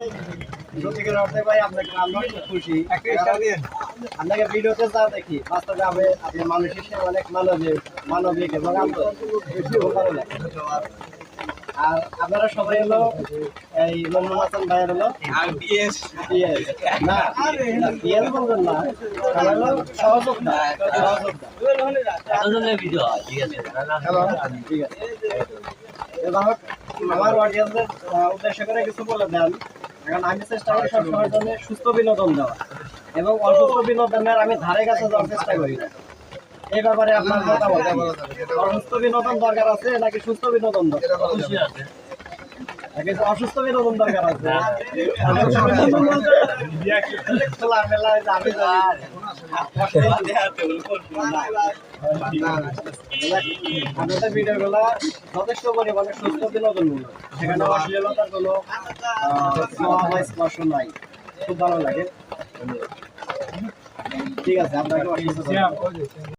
সত্যিকার অর্থে ভাই আপনাকে আমরা খুব খুশি। আপনাকে ভিডিওতে যা দেখি বাস্তবে আপনি মানুষ হিসেবে অনেক মানবিক এবং খুব ভালো লাগে। আর আপনারা সবাই হলো এই মোহাম্মদ হাসান ভাইয়ের হলো না পিএস বলবেন না, তারা হলো সহযোদ্ধা। ঠিক আছে, এবার আমার অডিয়েন্সের উদ্দেশ্য করে কিছু বলে দেন। এখন আমি চেষ্টা করি সবসময়ের জন্য সুস্থ বিনোদন দেওয়া এবং অসুস্থ বিনোদনের আমি ধারে কাছে যাওয়ার চেষ্টা করি না। এই ব্যাপারে আপনার কথা বলতে, অসুস্থ বিনোদন দরকার আছে নাকি সুস্থ বিনোদন দরকার? অসুস্থ বিনোদন দরকার আছে। আপনাদের ভিডিও গুলা যথেষ্ট পরিমাণে সুস্থ বিনোদনমূলক, সেখানে অশ্লীলতার কোনো স্পর্শ নাই, খুব ভালো লাগে। ঠিক আছে, আপনাকে অসুস্থ